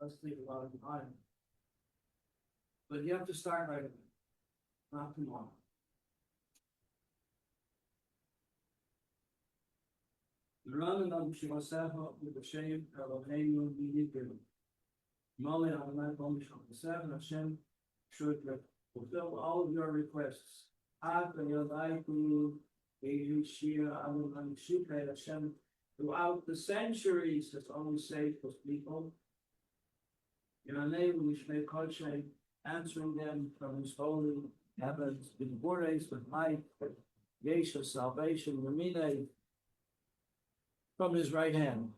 Let's think about it time. But you have to start right away, not tomorrow. The running of Shimasefa with the shame of Elohim Yidikrim. Mali Adonai Komishon the seven Hashem should fulfill all of your requests. Ad Yodaiku Shia Adonai Shukei Hashem. Throughout the centuries, that's always saved for people. Your name, which may Kodshay, answering them from his holy heavens, with bores, with might, Yesha, salvation, Ramine, from his right hand.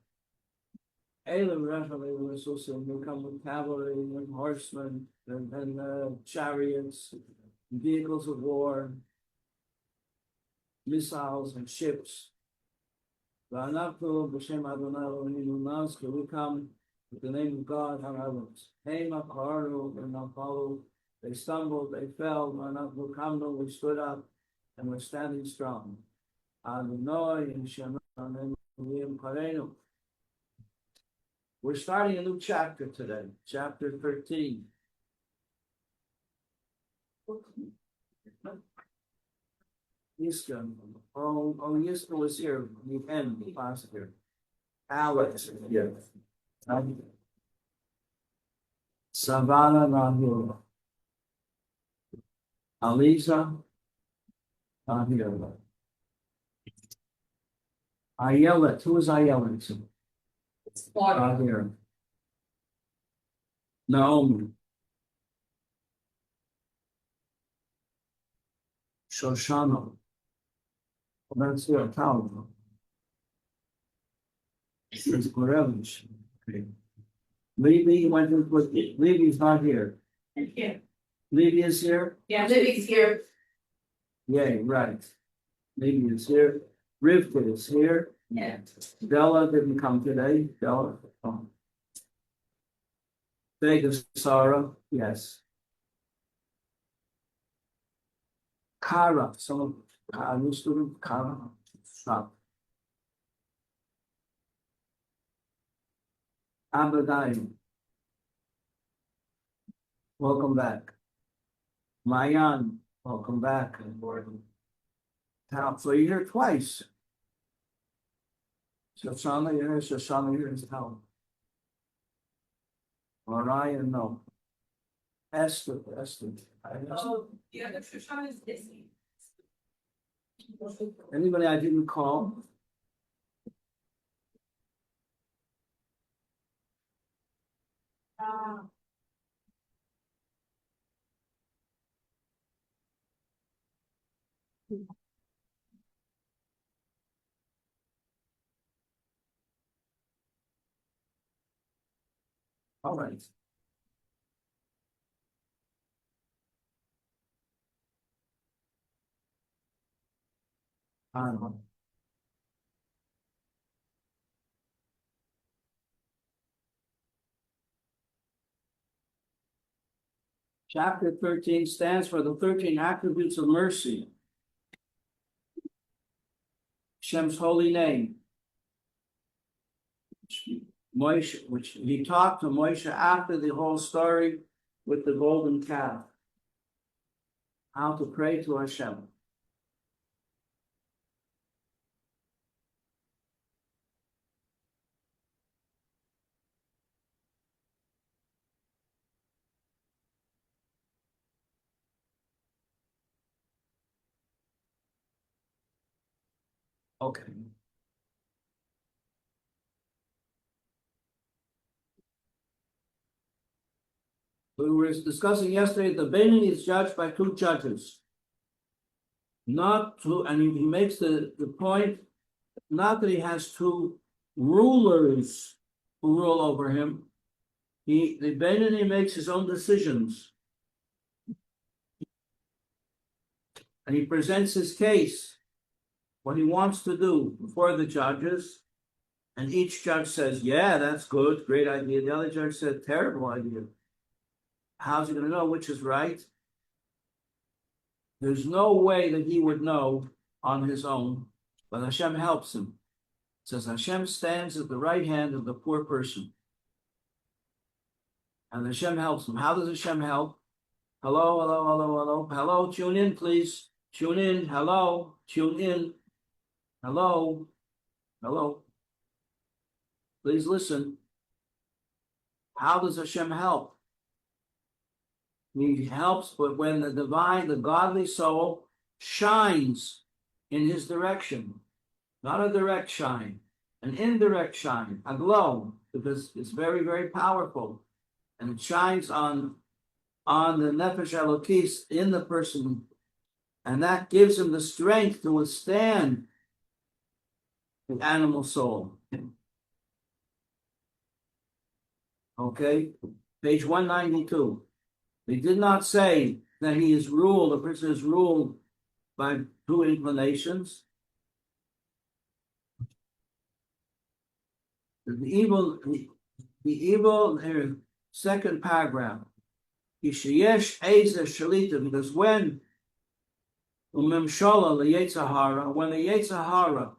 Elam Raphael was also will come with cavalry and horsemen and chariots, vehicles of war, missiles and ships. V'anachnu b'shem Adonai Eloheinu Nazke, we come with the name of God, our heavens. Hema Karu and Napalu, they stumbled, they fell, V'anachnu Kamnu, we stood up and we're standing strong. Adonai and Shemanim Karenu. We're starting a new chapter today, chapter 13. Yiska. Yiska was here. The end, the positive. Alex. Yeah. Savannah not here. Aliza not here. Ayelet. Who is Ayelet? Not here. Naomi. Shoshana. That's your town. It's Gorevich. Okay. Libby went with Libby's not here. Here. Libby is here? Yeah, Libby's here. Yay, right. Libby is here. Rivka is here. Yeah. Della didn't come today. Della. Oh. Vegas Sarah, yes. Kara, some of new student, Kara. Stop. Abadai. Welcome back. Mayan, welcome back. So you're here twice. Shoshana here, Shoshana here is town. Orion, no. Esther. Oh, the other Shoshana is busy. Anybody I didn't call? All right. Chapter 13 stands for the 13 attributes of mercy. Hashem's holy name. Moshe, which he talked to Moshe after the whole story with the golden calf. How to pray to Hashem. Okay. We were discussing yesterday, the Beinoni is judged by two judges. Not two, and he makes the point, not that he has two rulers who rule over him. The Beinoni makes his own decisions. And he presents his case, what he wants to do before the judges. And each judge says, yeah, that's good, great idea. The other judge said, terrible idea. How's he going to know which is right? There's no way that he would know on his own, but Hashem helps him. It says Hashem stands at the right hand of the poor person. And Hashem helps him. How does Hashem help? Hello, hello, hello, hello, hello. Tune in, please. Tune in. Hello. Tune in. Hello. Hello. Please listen. How does Hashem help? He helps, but when the divine, the godly soul shines in his direction, not a direct shine, an indirect shine, a glow, because it's very, very powerful, and it shines on the nefesh elokis in the person, and that gives him the strength to withstand the animal soul. Okay, page 192. We did not say that he is ruled, a person is ruled by two inclinations. The evil, second paragraph. Because when when the Yetzer Hara,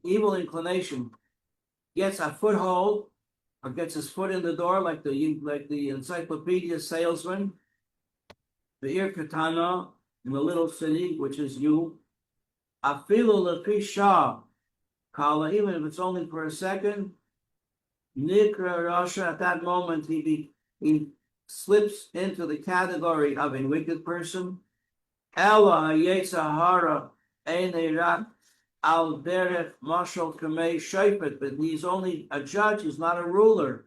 evil inclination, gets a foothold or gets his foot in the door, like the encyclopedia salesman, the Ir Katana in the little city, which is you, afilu lepisha kala, even if it's only for a second, nikra rasha, at that moment he slips into the category of a wicked person. Ella Yetzer Hara ein rak al derech mashal kamei shaypet, but he's only a judge, he's not a ruler.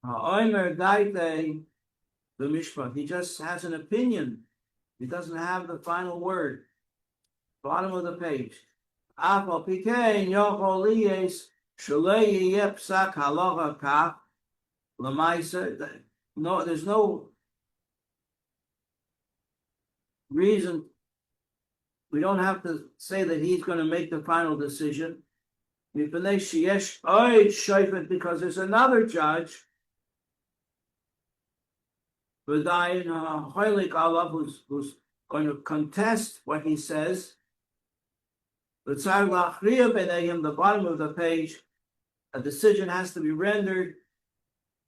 Ha'omer daite b'mishpat, he just has an opinion, he doesn't have the final word. Bottom of the page. Afal pikein yochol liyes shalei yeh psak halacha kach l'maisa. No, there's no reason. We don't have to say that he's going to make the final decision. Because there's another judge who's going to contest what he says. The bottom of the page, a decision has to be rendered.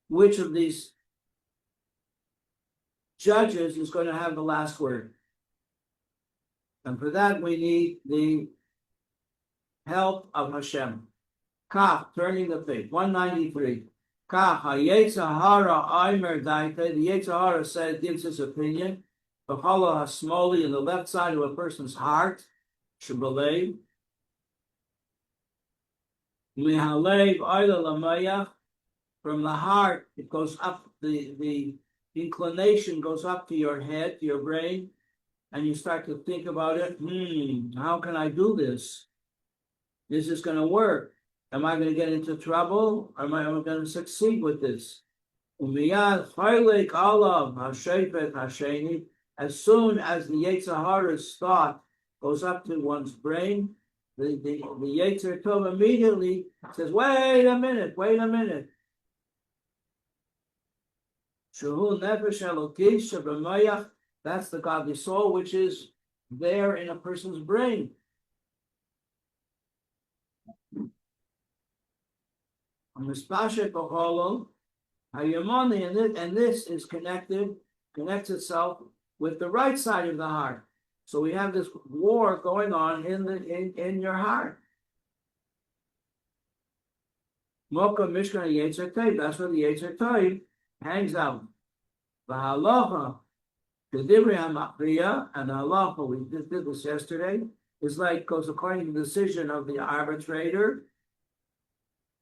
Which of these judges is going to have the last word? And for that, we need the help of Hashem. Kach, turning the page, 193. Kach, ha-Yetzer Hara Aimer Daite, the Yetzer Hara said, gives his opinion. B'chala ha-Smoli, in the left side of a person's heart, Shabbalei. Mihalev Oila Lamayach, from the heart, it goes up, the inclination goes up to your head, to your brain, and you start to think about it. How can I do this? Is this going to work? Am I going to get into trouble? Or am I going to succeed with this? As soon as the Yetzer Hara's thought goes up to one's brain, the Yetzer Tov immediately says, wait a minute. Shehu nefesh elokis shebemayach, that's the godly soul which is there in a person's brain. And this is connects itself with the right side of the heart. So we have this war going on in your heart. Mocha Mishkan Yetzer Tov, that's where the Yetzer Tov hangs out. The halacha, the Divrei HaMachriya, and the halacha, we did this yesterday, is like, goes according to the decision of the arbitrator,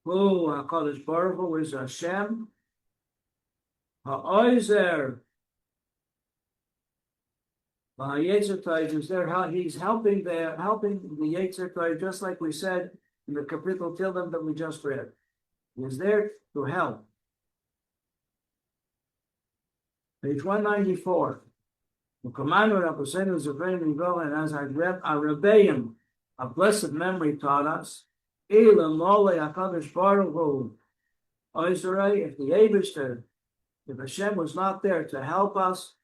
who HaKadosh Baruch Hu is Hashem, Ha'oizer, Yetzer Tov is there, he's helping the Yetzer Tov, just like we said in the Kapitel Tildim that we just read. He's there to help. Page 194. The commander of Hussein is a very good, and as I read, our Rebbeim, a blessed memory, taught us, Elam Lole HaKadosh Baruch Hu, Oizrei, if the Eibishter, if Hashem was not there to help us,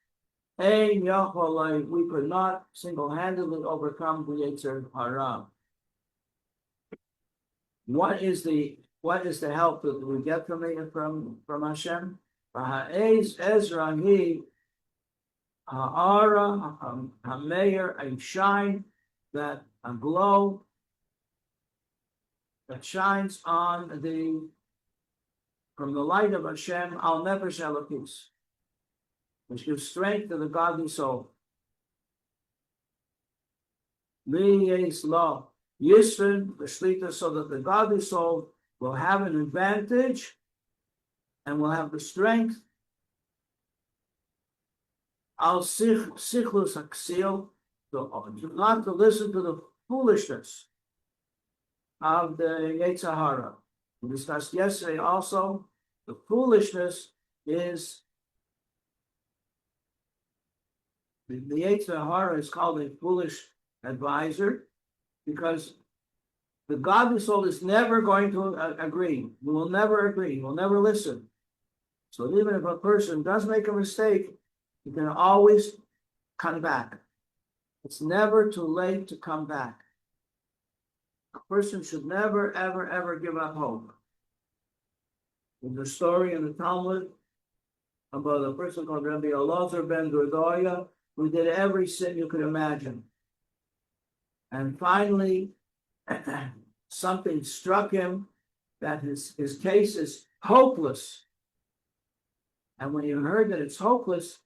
Ein Yacholai, we could not single-handedly overcome the Yetzer Hara. What is the what is the help that we get from Hashem? Ezra he ha'ara ha'meir, a shine, that a glow that shines on from the light of Hashem al nefesh elokis, which gives strength to the godly soul. V'yes lo yisrin v'shlita, so that the godly soul will have an advantage and will have the strength al sichlus haksil, not to listen to the foolishness of the Yetzer Hara. We discussed yesterday also, the foolishness is, the Yetzer Hara is called a foolish advisor, because the godly soul is never going to agree. We will never agree. We'll never listen. So even if a person does make a mistake, he can always come back. It's never too late to come back. A person should never, ever, ever give up hope. There's a story in the Talmud about a person called Rabbi Elazar ben Dordoya, who did every sin you could imagine. And finally, something struck him that his case is hopeless. And when he heard that it's hopeless,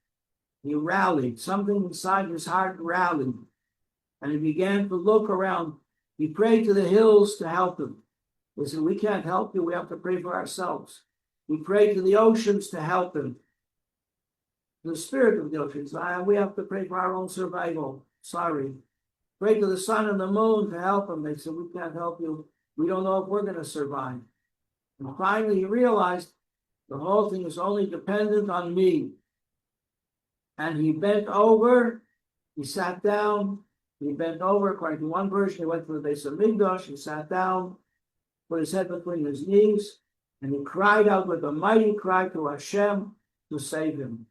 he rallied. Something inside his heart rallied. And he began to look around. He prayed to the hills to help him. He said, we can't help you. We have to pray for ourselves. He prayed to the oceans to help him. The spirit of the oceans. We have to pray for our own survival. Sorry. Pray to the sun and the moon to help him. They said, we can't help you. We don't know if we're going to survive. And finally, he realized the whole thing is only dependent on me. And he bent over, he sat down, he bent over. According to one version, he went to the base of Migdash, he sat down, put his head between his knees, and he cried out with a mighty cry to Hashem to save him.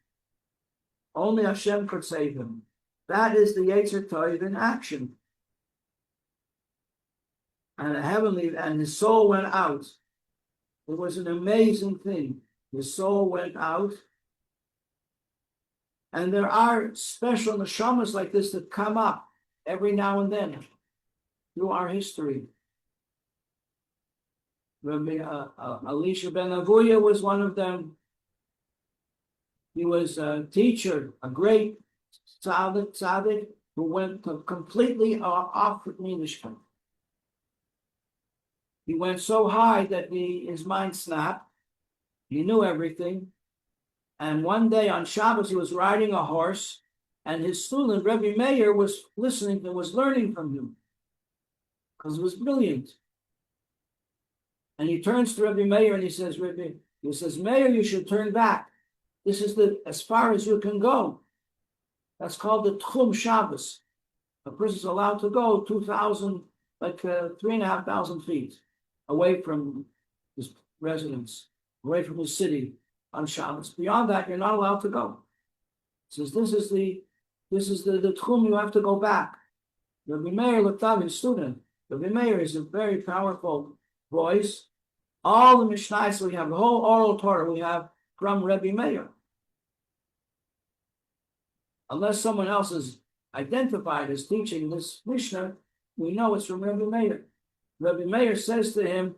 Only Hashem could save him. That is the Yetzer Tov in action. And his soul went out. It was an amazing thing. His soul went out. And there are special neshamas like this that come up every now and then through our history. Rabbi Elisha ben Avuya was one of them. He was a teacher, a great tzaddik who went completely off with Yiddishkeit. He went so high that his mind snapped. He knew everything. And one day on Shabbos, he was riding a horse, and his student, Rabbi Meir, was listening and was learning from him because it was brilliant. And he turns to Rabbi Meir and he says, Meir, you should turn back. This is as far as you can go. That's called the Tchum Shabbos. A person is allowed to go 2,000, 3,500 feet away from his residence, away from his city on Shabbos. Beyond that, you're not allowed to go. He says, this is the Tchum, you have to go back. Rabbi Meir looked up his student. Rabbi Meir is a very powerful voice. All the Mishnahs we have, the whole oral Torah we have from Rabbi Meir. Unless someone else is identified as teaching this Mishnah, we know it's from Rabbi Meir. Rabbi Meir says to him,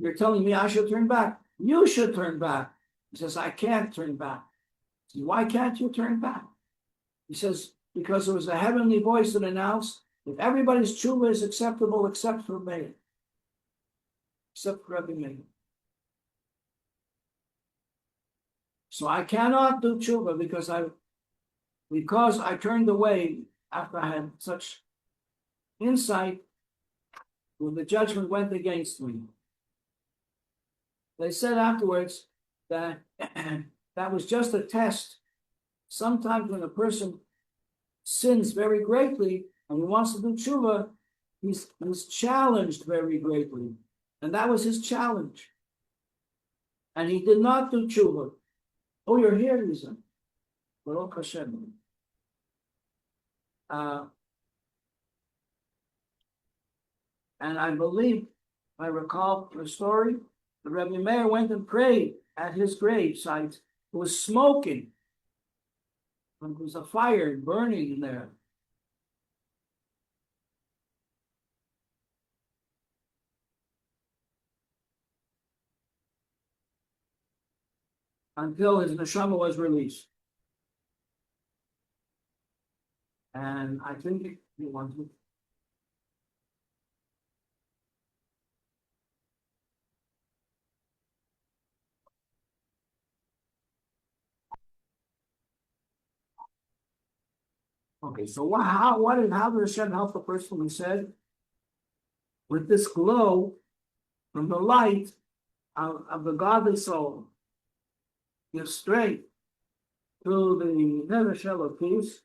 you're telling me I should turn back. You should turn back. He says, I can't turn back. He says, why can't you turn back? He says, because there was a heavenly voice that announced that everybody's tshuva is acceptable except for Meir. Except for Rabbi Meir. So I cannot do tshuva because I turned away after I had such insight when the judgment went against me. They said afterwards that that was just a test. Sometimes when a person sins very greatly and he wants to do tshuva, he's challenged very greatly. And that was his challenge. And he did not do tshuva. Oh, you're here, Lisa. Baruch Hashem. And I believe I recall the story. The Rebbe Meir went and prayed at his gravesite. It was smoking. And there was a fire burning in there. Until his neshama was released. And I think he wanted. Okay, so how did Hashem help the person? We said, with this glow from the light of the godly soul, give strength to the nether shell of peace,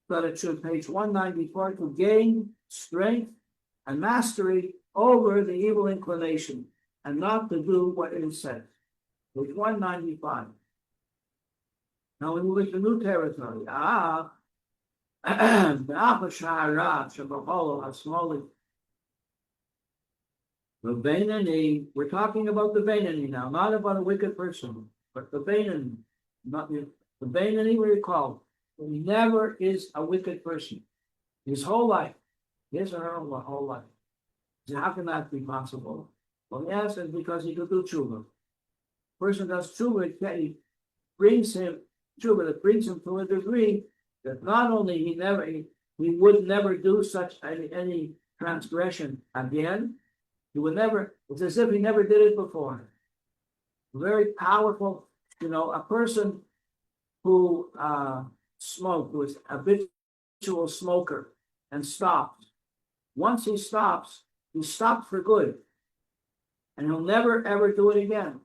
that it should, page 194, to gain strength and mastery over the evil inclination, and not to do what it is said. Page 195. Now we move into new territory. The Beinani, we're talking about the Beinani now, not about a wicked person, but the Beinani, not the Beinani. We recall, he never is a wicked person. His whole life, his or her whole life. So how can that be possible? Well, the answer is because he could do tshuva. Person does tshuva, it brings him tshuva, that brings him to a degree that not only he would never do such any transgression again. He would never. It's as if he never did it before. Very powerful. A person who smoked, who was a habitual smoker, and stopped. Once he stopped for good, and he'll never ever do it again.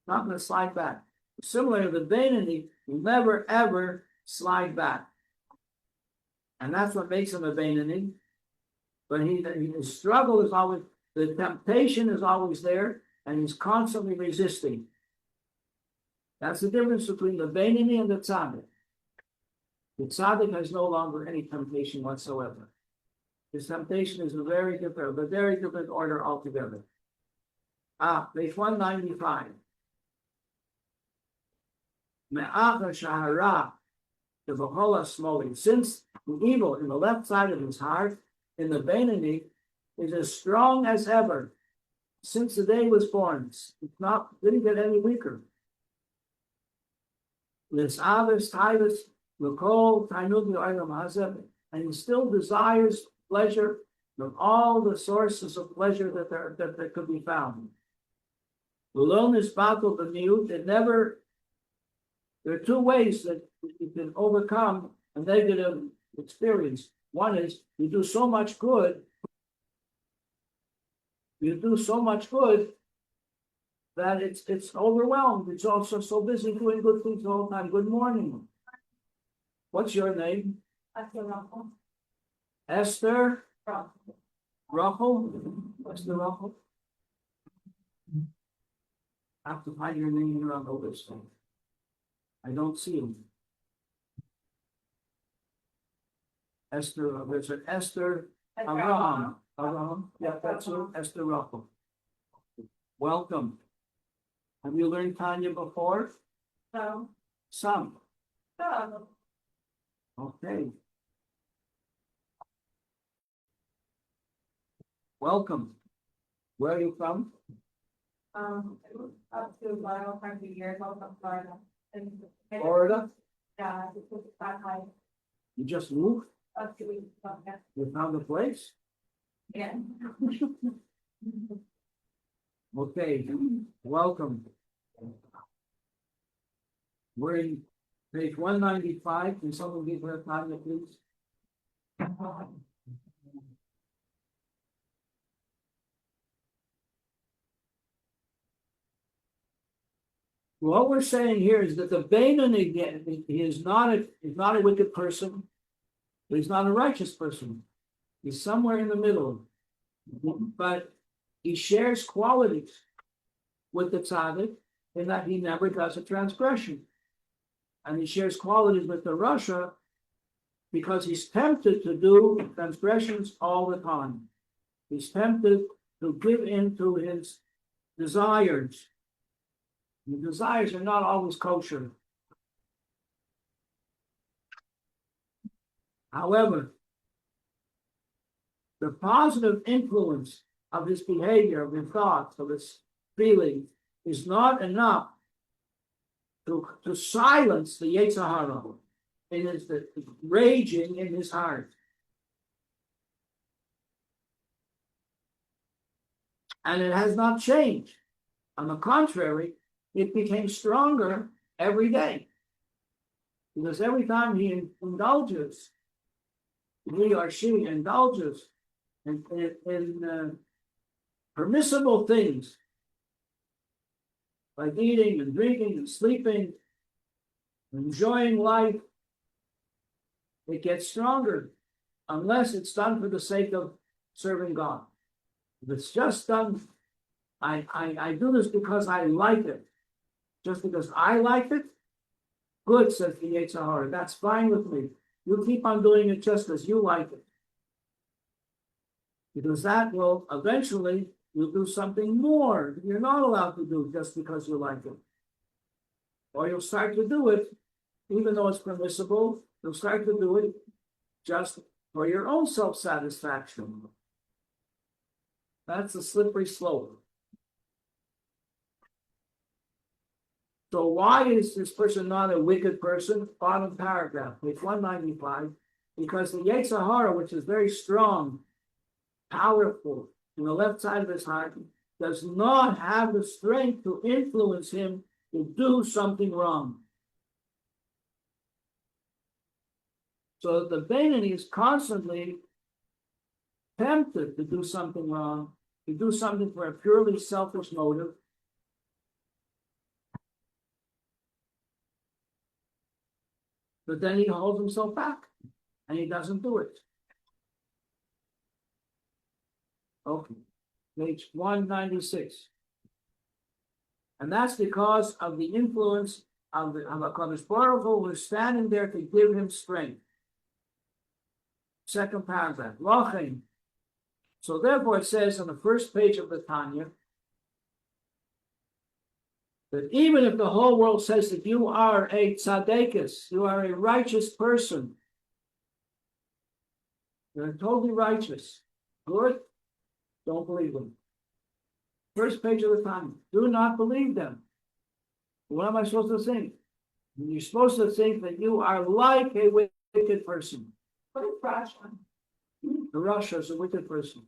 Not going to slide back. Similar to the Beinani, will never ever slide back, and that's what makes him a Beinani. But his struggle is always, the temptation is always there, and he's constantly resisting. That's the difference between the Beinani and the Tzaddik. The Tzaddik has no longer any temptation whatsoever. His temptation is a very different order altogether. Page 195. Me'acha shahara devahola smoli. Since the evil in the left side of his heart, in the Beinani, is as strong as ever since the day he was born. Didn't get any weaker. This avis tivus l'kol tainug yo'aylam hazeh, and he still desires pleasure from all the sources of pleasure that could be found. L'lon is battle the mute. There are two ways that you can overcome a negative experience. One is you do so much good that it's overwhelmed. It's also so busy doing good things all the time. Good morning. What's your name? Esther Rachel. Esther Rachel. I have to find your name here on the list. I don't see him. Esther, there's an Esther Abraham. Yeah, that's her. Esther Rachel. Welcome. Have you learned Tanya before? No. Some. No. Okay. Welcome. Where are you from? Up to Lyle, 100 years old from Florida. Florida? Yeah, it's that high. You just moved? Up to weeks from that. You found a place? Yeah. Okay. Welcome. We're in page 195. Can someone give her a Tanya, please? What we're saying here is that the Beinani, he is not a wicked person, but he's not a righteous person. He's somewhere in the middle, but he shares qualities with the tzaddik in that he never does a transgression, and he shares qualities with the Rasha because he's tempted to do transgressions all the time. He's tempted to give in to his desires. The desires are not always kosher. However, the positive influence of his behavior, of his thoughts, of his feelings, is not enough to silence the Yetzer Hara. It is the raging in his heart. And it has not changed. On the contrary, it became stronger every day. Because every time he indulges, he or she indulges in permissible things, like eating and drinking and sleeping, enjoying life, it gets stronger, unless it's done for the sake of serving God. If it's just done, I do this because I like it, just because I like it, good, says the Yetzer Hara, that's fine with me. You keep on doing it just as you like it. Because that will eventually, you'll do something more you're not allowed to do just because you like it. Or you'll start to do it, even though it's permissible, you'll start to do it just for your own self-satisfaction. That's a slippery slope. So why is this person not a wicked person? Bottom paragraph, page 195. Because the Yetzer Hara, which is very strong, powerful, in the left side of his heart, does not have the strength to influence him to do something wrong. So the Beinoni is constantly tempted to do something wrong, to do something for a purely selfish motive. But then he holds himself back and he doesn't do it. Okay, page 196. And that's because of the influence of HaKadosh Baruch Hu, who is standing there to give him strength. Second paragraph. Lachem. So therefore it says on the first page of the Tanya that even if the whole world says that you are a tzaddikus, you are a righteous person, you're totally righteous, good, don't believe them. First page of the Tanya. Do not believe them. What am I supposed to think? You're supposed to think that you are like a wicked person. What is Russia? Russia is a wicked person.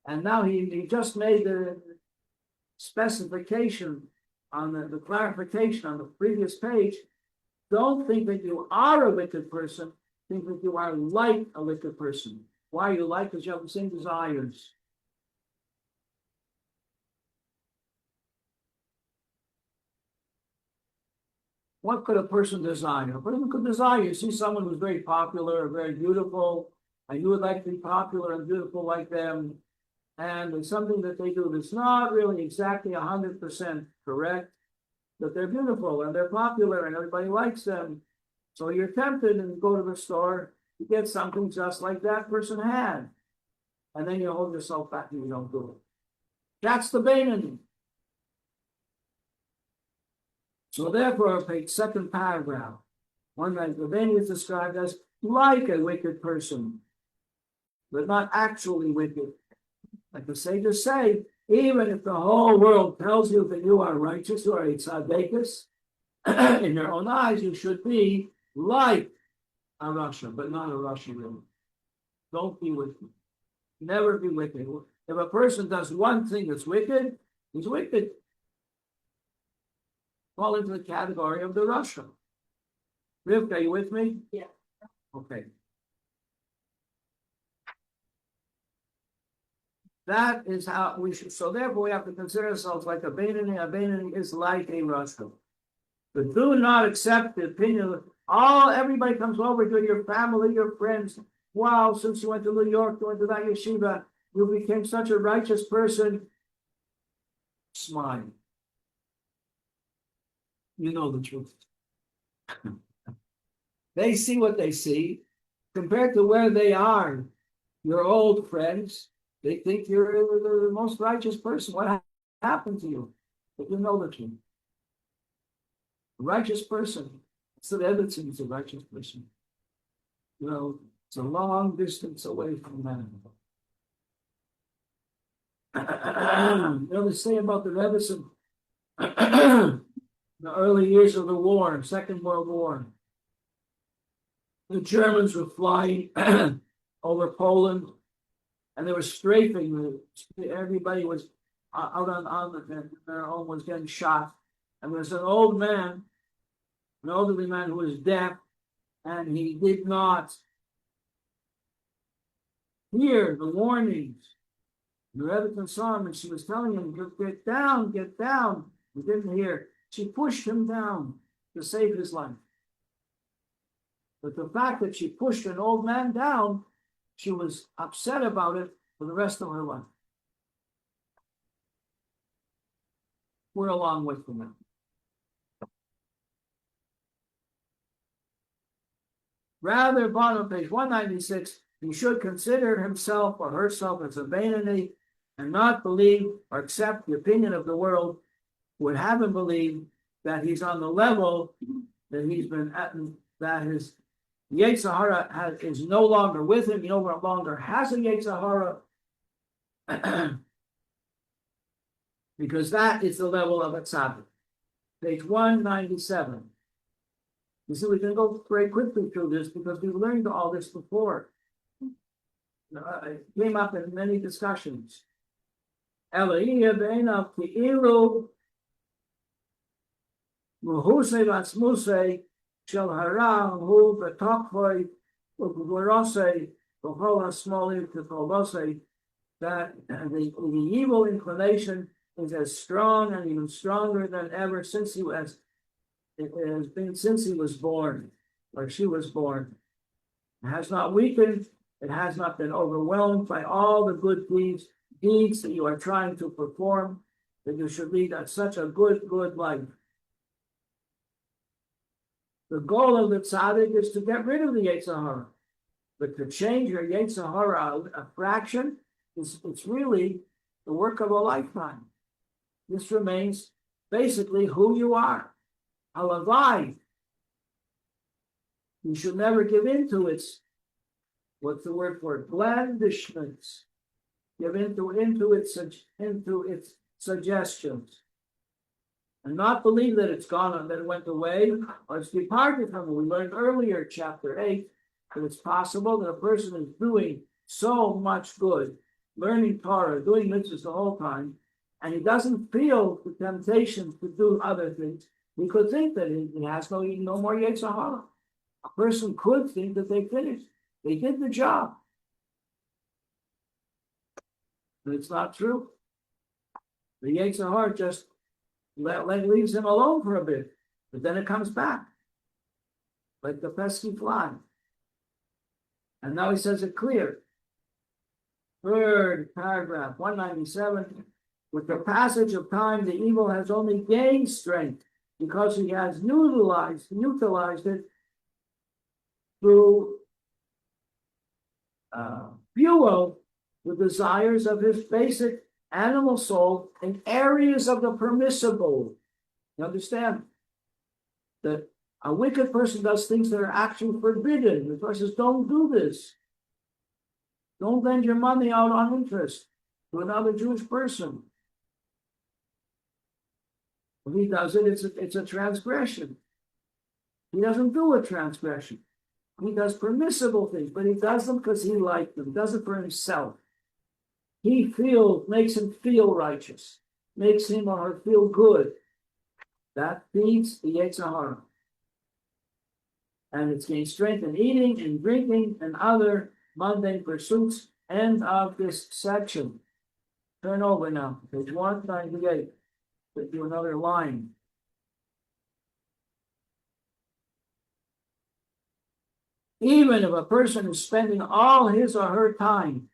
And now he just made the specification on the clarification on the previous page. Don't think that you are a wicked person. Think that you are like a wicked person. Why are you like? Because you have the same desires. What could a person desire? A person could desire. You see someone who's very popular, very beautiful, and you would like to be popular and beautiful like them. And it's something that they do that's not really exactly 100% correct, but they're beautiful and they're popular and everybody likes them. So you're tempted and go to the store to get something just like that person had. And then you hold yourself back and you don't do it. That's the Beinoni. So therefore, page second paragraph, one that the Beinoni is described as like a wicked person, but not actually wicked. Like the sages say, even if the whole world tells you that you are righteous, you are a tzaddikus, in your own eyes, you should be like a Russian, but not a Russian really. Don't be wicked. Never be wicked. If a person does one thing that's wicked, he's wicked. Fall into the category of the Russian. Rivka, are you with me? Yeah. Okay. That is how we should. So therefore, we have to consider ourselves like a Beinoni. A Beinoni is like a Russian. But do not accept the opinion of everybody comes over to your family, your friends. Wow, since you went to New York, you went to that yeshiva, you became such a righteous person. Smile. You know the truth. They see what they see compared to where they are. your old friends, they think you're the most righteous person. What happened to you? But you know the truth. A righteous person, it's the evidence is a righteous person. It's a long distance away from that. They say about the Rebbetzin, the early years of the war, Second World War. The Germans were flying over Poland, and they were strafing. Everybody was out on their own was getting shot. And there was an old man, an elderly man who was deaf, and he did not hear the warnings. The Rebbe saw him, and she was telling him, "Get down, get down." He didn't hear. She pushed him down to save his life. But the fact that she pushed an old man down, she was upset about it for the rest of her life. We're a long way from that. Rather, bottom page 196, he should consider himself or herself as a vanity and not believe or accept the opinion of the world, would have him believe that he's on the level that he's been at, that his Yetzer Hara is no longer with him. He no longer has a Yetzer Hara, because that is the level of a tzaddik. Page 197. You see, we can go very quickly through this because we've learned all this before. It came up in many discussions. Elohiyah be'enav ki'ilu muhusei vatzmusei shel hara hu betokvoi u'gvorosei v'chol ha'smoli k'kolosei, that the evil inclination is as strong and even stronger than ever since he was born, or she was born. It has not weakened, it has not been overwhelmed by all the good deeds that you are trying to perform, that you should lead such a good life. The goal of the tzaddik is to get rid of the Yetzer Hara, but to change your Yetzer Hara a fraction, it's really the work of a lifetime. This remains basically who you are. Halavai. You should never give in to its, what's the word for it? Blandishments. Give into its suggestions. And not believe that it's gone, that it went away, or it's departed from it. We learned earlier, chapter 8, that it's possible that a person is doing so much good, learning Torah, doing mitzvahs the whole time, and he doesn't feel the temptation to do other things. We could think that he has no more Yetzer Hara. A person could think that they finished. They did the job. But it's not true. The Yetzer Hara just leaves him alone for a bit, but then it comes back, like the pesky fly. And now he says it clear. Third paragraph, 197. With the passage of time, the evil has only gained strength because he has neutralized it through fuel the desires of his basic animal soul in areas of the permissible. You understand? That a wicked person does things that are actually forbidden. The person says, don't do this. Don't lend your money out on interest to another Jewish person. If he does it, it's a transgression. He doesn't do a transgression. He does permissible things, but he does them because he likes them. He does it for himself. He makes him feel righteous, makes him or her feel good. That feeds the Yetzer Hara. And it's gained strength in eating and drinking and other mundane pursuits. End of this section. Turn over now, page 198. Do another line. Even if a person is spending all his or her time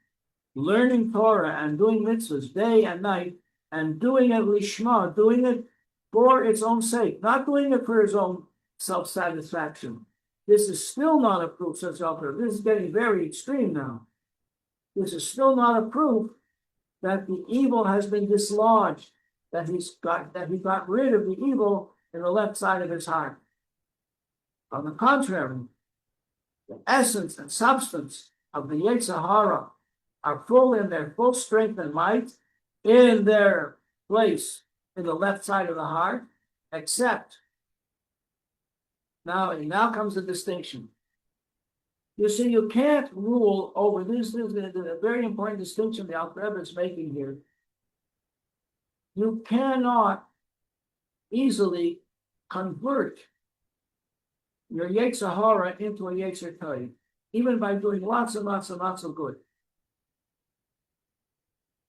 learning Torah and doing mitzvahs day and night, and doing it lishma, doing it for its own sake, not doing it for his own self-satisfaction, this is still not a proof of self-help. This is getting very extreme now. this is still not a proof that the evil has been dislodged, that he got rid of the evil in the left side of his heart. On the contrary, the essence and substance of the Yetzer Hara are full in their full strength and might in their place in the left side of the heart, except now comes the distinction. You see, you can't rule over this. This is a very important distinction the Alter Rebbe is making here. You cannot easily convert your Yetzer Hara into a Yetzer Tov, even by doing lots and lots and lots of good.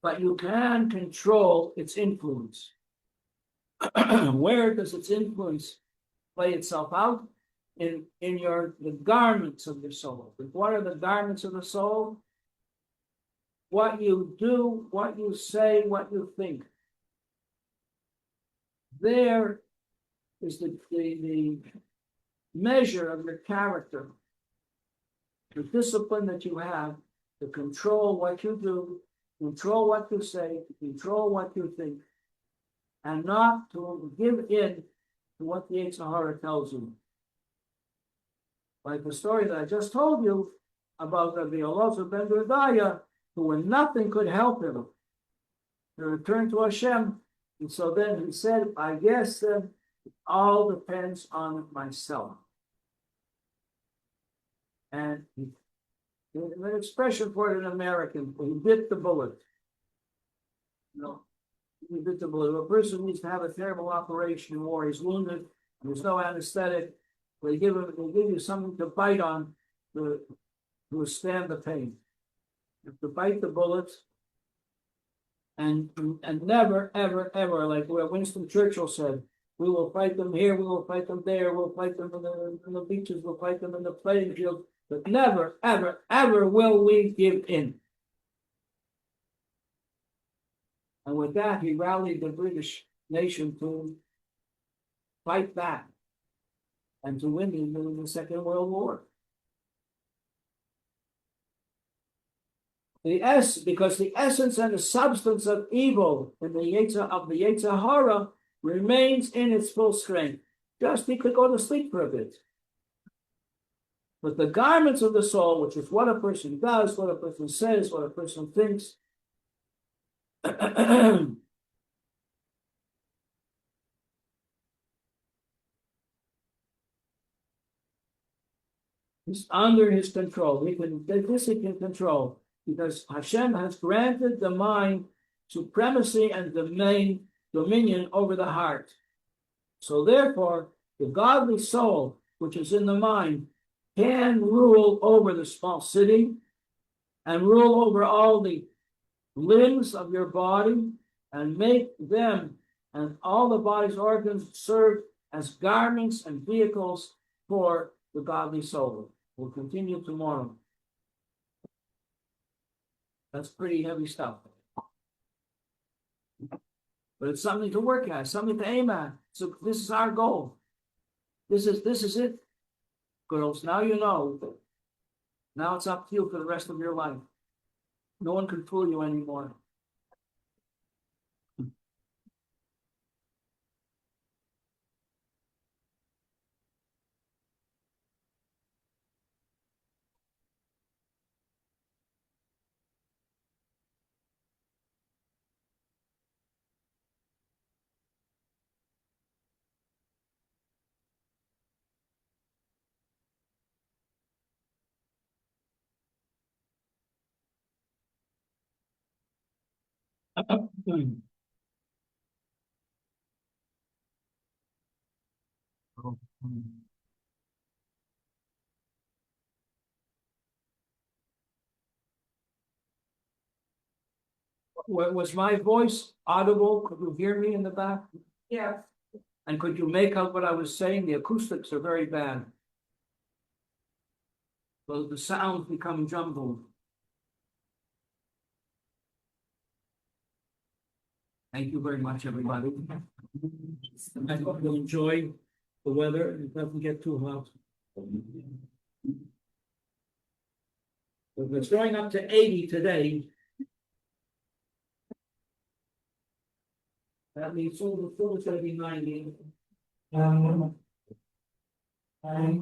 But you can control its influence. Where does its influence play itself out? In the garments of your soul. What are the garments of the soul? What you do, what you say, what you think. There is the measure of your character, the discipline that you have to control what you do, control what you say, control what you think, and not to give in to what the Yetzer Hara tells you. Like the story that I just told you about Rabbi Elazar ben Berdaya, who when nothing could help him to return to Hashem, and so then he said, I guess it all depends on myself. And an expression for it in American, he bit the bullet. He bit the bullet. A person needs to have a terrible operation in war. He's wounded, and there's no anesthetic. They give you something to bite on to withstand the pain. You have to bite the bullets, and never, ever, ever, like what Winston Churchill said, we will fight them here, we will fight them there, we'll fight them in the beaches, we'll fight them in the playing field, but never, ever, ever will we give in. And with that, he rallied the British nation to fight back and to win in the Second World War. Because the essence and the substance of evil in the Yetzer Hara remains in its full strength. Just he could go to sleep for a bit. But the garments of the soul, which is what a person does, what a person says, what a person thinks, is under his control. He can control, because Hashem has granted the mind supremacy and dominion over the heart. So therefore, the godly soul, which is in the mind, can rule over the small city and rule over all the limbs of your body and make them and all the body's organs serve as garments and vehicles for the godly soul. We'll continue tomorrow. That's pretty heavy stuff. But it's something to work at, something to aim at. So this is our goal. This is it, girls. Now you know. Now it's up to you for the rest of your life. No one can fool you anymore. Was my voice audible? Could you hear me in the back? Yeah. And could you make out what I was saying? The acoustics are very bad. So the sounds become jumbled. Thank you very much, everybody. I hope you enjoy the weather. It doesn't get too hot. If it's going up to 80 today. That means soon is gonna be 90. And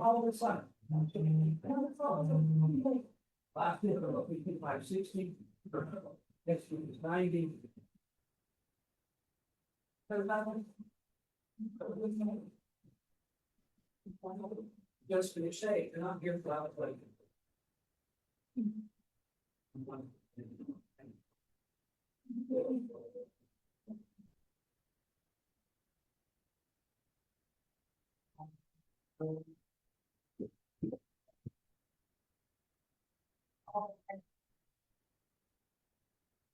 all of a sudden. Last year, about 55, 60. Next year is 90. Just finish say, and I'm here for that later. Right.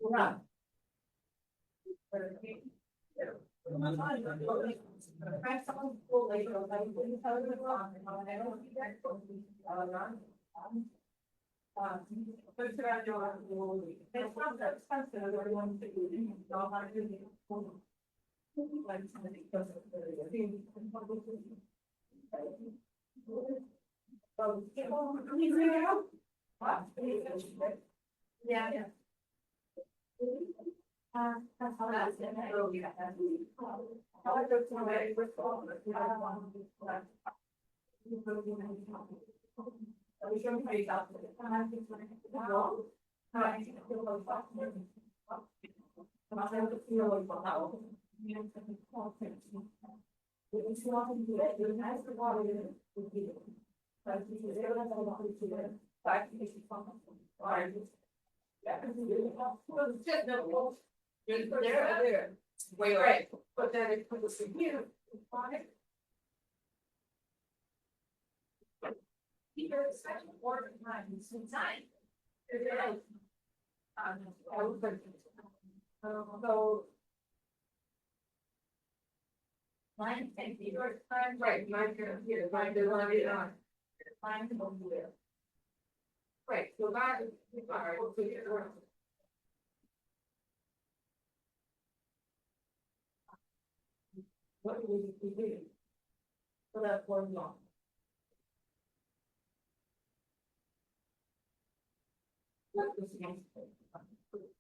Yeah. There. Wait, right, but then it puts in here. Here, special order time, time. So. Mine can be your time, right, mine here, mine is on it on. Mine can be there. Right, so that is, all right, we'll figure it out. What will we do? For that one long. What was the next thing?